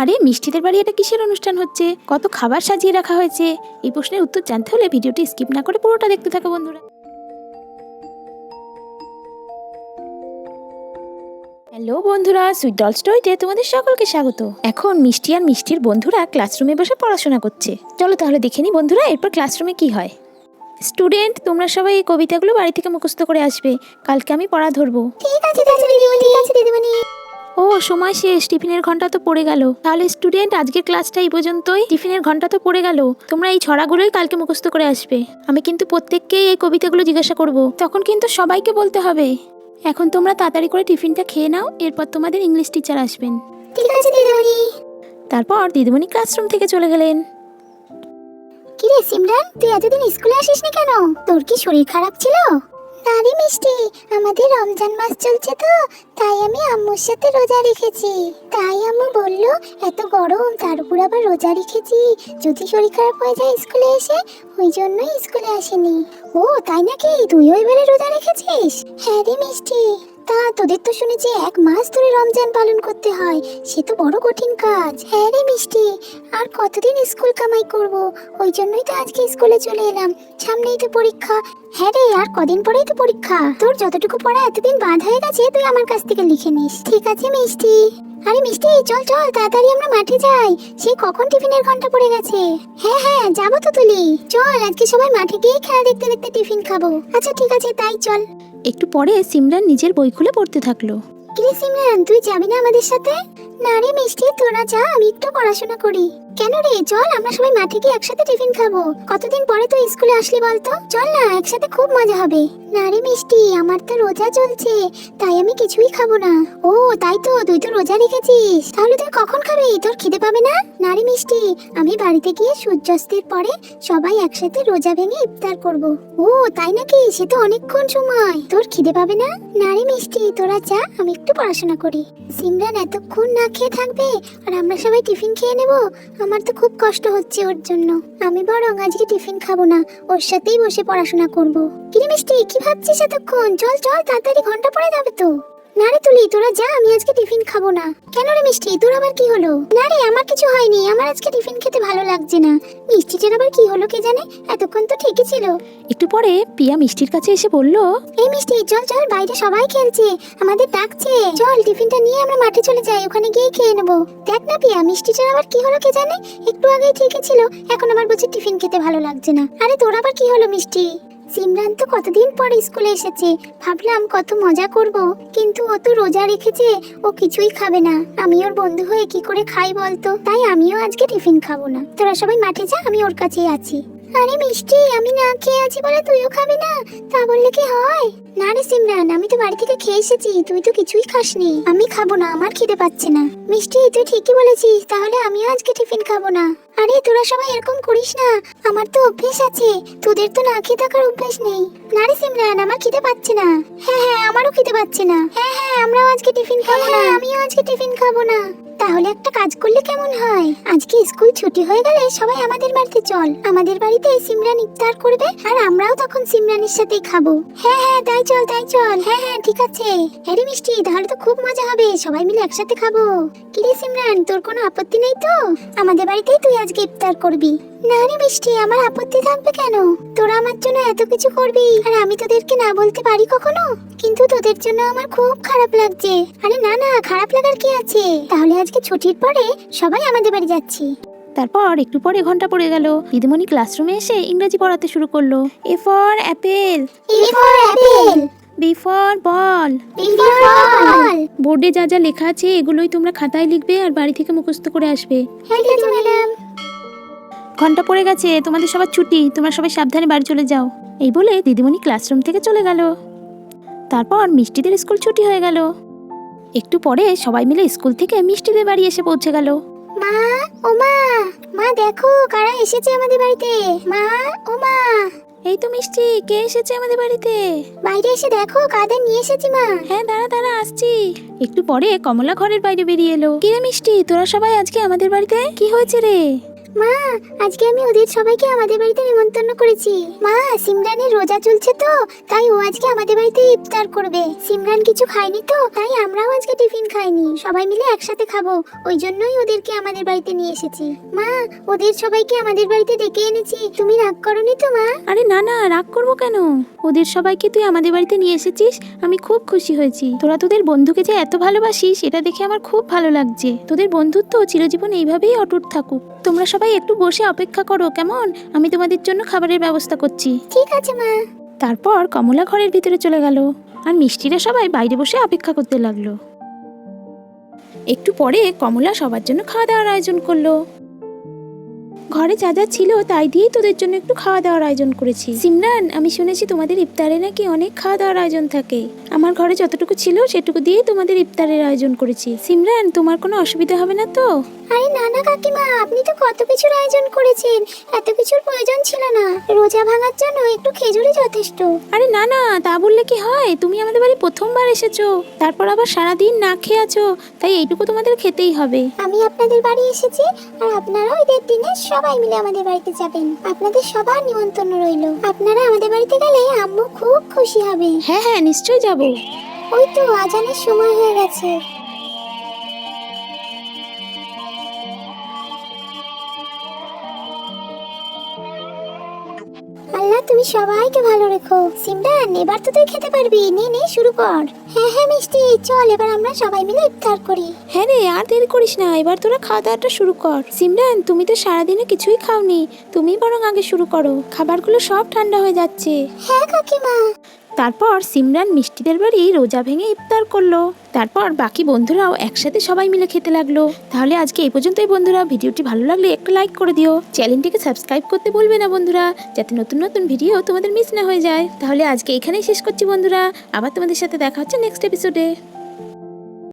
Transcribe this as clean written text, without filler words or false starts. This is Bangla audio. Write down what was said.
আরে মিষ্টিদের বাড়ি এটা কিসের অনুষ্ঠান হচ্ছে? কত খাবার সাজিয়ে রাখা হয়েছে? এই প্রশ্নের উত্তর জানতে হলে ভিডিওটি স্কিপ না করে পুরোটা দেখতে থাকো বন্ধুরা। হ্যালো বন্ধুরা, সুইট ডল স্টোরিতে তোমাদের সকলকে স্বাগত। এখন মিষ্টি আর মিষ্টির বন্ধুরা ক্লাসরুমে বসে পড়াশোনা করছে। চলো তাহলে দেখে নি বন্ধুরা এরপর ক্লাসরুমে কি হয়। স্টুডেন্ট, তোমরা সবাই এই কবিতাগুলো বাড়ি থেকে মুখস্থ করে আসবে, কালকে আমি পড়া ধরবো। ঠিক আছে দিদিমণি, ঠিক আছে দিদিমণি। ও সময় শেষ, টিফিনের ঘন্টা তো পড়ে গেল। তাহলে স্টুডেন্ট, আজকের ক্লাসটা এই পর্যন্তই। টিফিনের ঘন্টা তো পড়ে গেল, তোমরা এই ছড়াগুলোই কালকে মুখস্থ করে আসবে। আমি কিন্তু প্রত্যেককেই এই কবিতাগুলো জিজ্ঞাসা করব, তখন কিন্তু সবাইকে বলতে হবে। এখন তোমরা তাড়াতাড়ি করে টিফিনটা খেয়ে নাও, এরপর তোমাদের ইংলিশ টিচার আসবেন। ঠিক আছে দিদিমণি। তারপর দিদিমণি ক্লাসরুম থেকে চলে গেলেন। কি রে সিমরান, তুই এতদিন স্কুলে আসিসনি কেন? তোর কি শরীর খারাপ ছিল? না রে মিষ্টি, আমাদের রমজান মাস চলছে তো, তাই আমি আম্মুর সাথে রোজা রেখেছি। তাই আম্মু বলল এত গরম, তার উপর আবার রোজা রেখেছি, যদি শরীর খারাপ হয়ে যায় স্কুলে এসে, ওই জন্যই স্কুলে আসেনি। ও তাই নাকি, তুইও এবারে রোজা রেখেছিস? হ্যাঁ রে মিষ্টি। তা তোদের তো শুনেছি 1 মাস ধরে রমজান পালন করতে হয়, সে তো বড় কঠিন কাজ। হ্যাঁ রে মিষ্টি, আর কতদিন স্কুল কামাই করব, ওই জন্যই তো আজকে স্কুলে চলে এলাম, সামনেই তো পরীক্ষা। হ্যাঁ রে, আর কদিন পরেই তো পরীক্ষা। তোর যতটুকু পড়া এতদিন বাদ হয়ে গেছে, তুই আমার কাছ থেকে লিখে নিস। ঠিক আছে মিষ্টি। আরে মিষ্টি, চল চল তাড়াতাড়ি আমরা মাঠে যাই, সেই কখন টিফিনের ঘন্টা পড়ে গেছে। হ্যাঁ হ্যাঁ যাবো তো তুলি, চল আজকে সবাই মাঠে গিয়ে খেলা দেখতে দেখতে টিফিন খাবো। আচ্ছা ঠিক আছে, তাই চল। একটু পরে সিমরান নিজের বই খুলে পড়তে থাকলো। কিরে সিমরান, তুই যাবি না আমাদের সাথে? না রে মিষ্টি, তোরা যা, আমি একটু পড়াশোনা করি। কেন রে, চল আমরা সবাই মাঠে গিয়ে একসাথে টিফিন খাবো। কতদিন পরে তুই স্কুলে আসলি বলতো, চল না একসাথে, খুব মজা হবে। না রে মিষ্টি, আমার তো রোজা চলছে, তাই আমি কিছুই খাবো না। ও তাই তো, তুই তো রোজা রেখেছিস, তাহলে তুই কখন খাবি? তোর খিদে পাবে না? না রে মিষ্টি, আমি বাড়িতে গিয়ে সূর্যাস্তের পরে সবাই একসাথে রোজা ভেঙে ইফতার করব। ও তাই নাকি, সে তো অনেকক্ষণ সময়, তোর খিদে পাবে না? না রে মিষ্টি, তোরা যা, আমি একটু পড়াশোনা করি। সিমরান এতক্ষণ না খেয়ে থাকবে, আর আমরা সবাই টিফিন খেয়ে নেব, আমার তো খুব কষ্ট হচ্ছে ওর জন্য। আমি বরং আজকে টিফিন খাবো না, ওর সাথেই বসে পড়াশোনা করব। কিরে মিষ্টি, কি ভাবছিস এতক্ষণ? চল চল তাড়াতাড়ি, ঘন্টা পড়ে যাবে তো। না রে তুলি, তোরা যা, আমি আজকে টিফিন খাবো না। কেন রে মিষ্টি, তোর আবার কি হলো? না রে, আমার কিছু হয়নি, আমার আজকে টিফিন খেতে ভালো লাগছে না। মিষ্টিটার আবার কি হলো কে জানে, এতক্ষণ তো ঠিকই ছিল। একটু পরে পিয়া মিষ্টির কাছে এসে বলল, এই মিষ্টি, চল চল, বাইরে সবাই খেলছে, আমাদের ডাকছে, চল টিফিনটা নিয়ে আমরা মাঠে চলে যাই, ওখানে গিয়ে খেয়ে নেবো। দেখ না পিয়া, মিষ্টিটার আবার কি হলো কে জানে, একটু আগেই ঠিকই ছিল, এখন আবার বলছে টিফিন খেতে ভালো লাগছে না। আরে তোর আবার কি হলো মিষ্টি? সিমরান তো কতদিন পরে স্কুলে এসেছে, ভাবলাম কত মজা করব, কিন্তু ও তো রোজা রেখেছে, ও কিছুই খাবে না। আমি ওর বন্ধু হয়ে কি করে খাই বলতো, তাই আমিও আজকে টিফিন খাবো না। তোরা সবাই মাঠে যা, আমি ওর কাছেই আছি। আরে মিষ্টি, আমি না খেয়ে আছি বলে তুইও খাবি না, তা বললে কি হয়? না রে সিমরান, আমি তো বাড়ি থেকে খেয়ে এসেছি, তুই তো কিছুই খাসনি। আমি খাবো না, আমার খিদে পাচ্ছে না। মিষ্টি, তুই ঠিকই বলেছিস, তাহলে আমিও আজকে টিফিন খাবো না। আরে তোরা সবাই এরকম করিস না, আমার তো অভ্যেস আছে, তোদের তো না খেয়ে থাকার অভ্যেস নেই। না রে সিমরান, আমার খিদে পাচ্ছে না। হ্যাঁ হ্যাঁ, আমারও খিদে পাচ্ছে না। হ্যাঁ হ্যাঁ, আমরাও আজকে টিফিন খাবো না, আমিও আজকে টিফিন খাবো না। তাহলে একটা কাজ করলে কেমন হয়, আজকে স্কুল ছুটি হয়ে গেলে সবাই আমাদের বাড়িতে চল, আমাদের বাড়িতে সিমরান ইফতার করবে, আর আমরাও তখন সিমরানের সাথেই খাবো। হ্যাঁ হ্যাঁ তাই চল তাই চল। হ্যাঁ হ্যাঁ ঠিক আছে। হ্যাঁ মিষ্টি, তাহলে তো খুব মজা হবে, সবাই মিলে একসাথে খাবো। কিরে সিমরান, তোর কোনো আপত্তি নেই তো? আমাদের বাড়িতেই তুই আজকে ইফতার করবি। না রে মিষ্টি, আমার আপত্তি থাকবে কেন? তোরা আমার জন্য এত কিছু করবি, আর আমি তোদেরকে না বলতে পারি কখনো? কিন্তু তোদের জন্য আমার খুব খারাপ লাগছে। আরে না না, খারাপ লাগার কি আছে, তাহলে আজকে ছুটির পরে সবাই আমাদের বাড়ি যাচ্ছি। তারপর একটু পরে ঘন্টা পড়ে গেল। দিদিমণি ক্লাসরুমে এসে ইংরেজি পড়াতে শুরু করলো। A for apple, A for apple, B for ball. B for ball. বোর্ডে যা যা লেখা আছে এগুলোই তোমরা খাতায় লিখবে আর বাড়ি থেকে মুখস্থ করে আসবে। হ্যাঁ ঠিক আছে ম্যাডাম। ঘন্টা পড়ে গেছে, তোমাদের সবার ছুটি, তোমরা সবাই সাবধানে বাড়ি চলে যাও। এই বলে দিদিমণি ক্লাসরুম থেকে চলে গেল। তারপর মিষ্টিদের স্কুল ছুটি হয়ে গেল। একটু পরে সবাই মিলে স্কুল থেকে মিষ্টিদের বাড়ি এসে পৌঁছে গেল। মা, ও মা, মা দেখো কারা এসেছে আমাদের বাড়িতে। মা, ও মা। এই তো মিষ্টি, কে এসেছে আমাদের বাড়িতে? বাইরে এসে দেখো কাদের নিয়ে এসেছি মা। হ্যাঁ দাঁড়া দাঁড়া, আসছি। একটু পরে কমলা ঘরের বাইরে বেরিয়ে এলো। কি রে মিষ্টি, তোরা সবাই আজকে আমাদের বাড়িতে? কি হয়েছে রে? মা, আজকে আমি ওদের সবাইকে আমাদের বাড়িতে নিমন্ত্রণ করেছি। মা, সিমরানের রোজা চলছে তো, তাই ও আজকে আমাদের বাড়িতে ইফতার করবে। সিমরান কিছু খায়নি তো, তাই আমরাও আজকে টিফিন খাইনি, সবাই মিলে একসাথে খাবো। ওই জন্যই ওদেরকে আমাদের বাড়িতে নিয়ে এসেছি। মা, ওদের সবাইকে আমাদের বাড়িতে ডেকে এনেছি, তুমি রাগ করনি তো মা? আরে না না, রাগ করবো কেন? ওদের সবাইকে তুই আমাদের বাড়িতে নিয়ে এসেছিস, আমি খুব খুশি হয়েছি। তোরা তোদের বন্ধুকে যে এত ভালোবাসিস এটা দেখে আমার খুব ভালো লাগছে। তোদের বন্ধুত্ব চিরজীবন এইভাবেই অটুট থাকুক। তোমরা সবাই একটু বসে অপেক্ষা করো কেমন, আমি তোমাদের জন্য খাবারের ব্যবস্থা করছি। ঠিক আছে মা। তারপর কমলা ঘরের ভিতরে চলে গেল, আর মিষ্টিরা সবাই বাইরে বসে অপেক্ষা করতে লাগলো। একটু পরে কমলা সবার জন্য খাওয়া দাওয়ার আয়োজন করলো। ঘরে যা যা ছিল তাই দিয়েই তোদের জন্য একটু খাওয়া দাওয়ার আয়োজন করেছি। সিমরান, আমি শুনেছি তোমাদের ইফতারে নাকি অনেক খাওয়া দাওয়ার আয়োজন থাকে। আমার ঘরে যতটুকু ছিল সেটুকু দিয়েই তোমাদের ইফতারের আয়োজন করেছি। সিমরান, তোমার কোনো অসুবিধা হবে না তো? আরে না না কাকিমা, আপনি তো কত কিছুর আয়োজন করেছেন, এত কিছুর প্রয়োজন ছিল না। রোজা ভাঙার জন্য একটু খেজুরই যথেষ্ট। আরে না না, তা বললে কি হয়? তুমি আমাদের বাড়ি প্রথমবার এসেছো, তারপর আবার সারাদিন না খেয়ে আছো, তাই এইটুকু তোমাদের খেতেই হবে। আমি আপনাদের বাড়ি এসেছি, আর আপনারাও ঈদের দিনে সবাই মিলে আমাদের বাড়িতে যাবেন। আপনাদের সবার নিমন্ত্রণ রইল। আপনারা আমাদের বাড়িতে গেলে আম্মু খুব খুশি হবে। হ্যাঁ হ্যাঁ, নিশ্চয়ই যাবো। ওই তো আজানের সময় হয়ে গেছে। আল্লাহ তুমি সবাইকে ভালো রেখো। সিমরান, এবার তো তুই খেতে পারবি, নে নে শুরু কর। হ্যাঁ হ্যাঁ মিষ্টি, চল এবার আমরা সবাই মিলে ইফতার করি। হ্যাঁ রে, আর দেরি করিস না, এবার তোরা খাওয়া দাওয়াটা শুরু কর। সিমরান, তুমি তো সারাদিনে কিছুই খাওনি, তুমি বরং আগে শুরু করো, খাবারগুলো সব ঠান্ডা হয়ে যাচ্ছে। হ্যাঁ কাকিমা। তারপর সিমরান মিষ্টিদের বাড়ি রোজা ভেঙে ইফতার করলো। তারপর বাকি বন্ধুরাও একসাথে সবাই মিলে খেতে লাগলো। তাহলে আজকে এই পর্যন্তই বন্ধুরা, ভিডিওটি ভালো লাগলে একটা লাইক করে দিও, চ্যানেলটিকে সাবস্ক্রাইব করতে ভুলবে না বন্ধুরা, যাতে নতুন নতুন ভিডিও তোমাদের মিস না হয়ে যায়। তাহলে আজকে এখানেই শেষ করছি বন্ধুরা, আবার তোমাদের সাথে দেখা হচ্ছে নেক্সট এপিসোডে।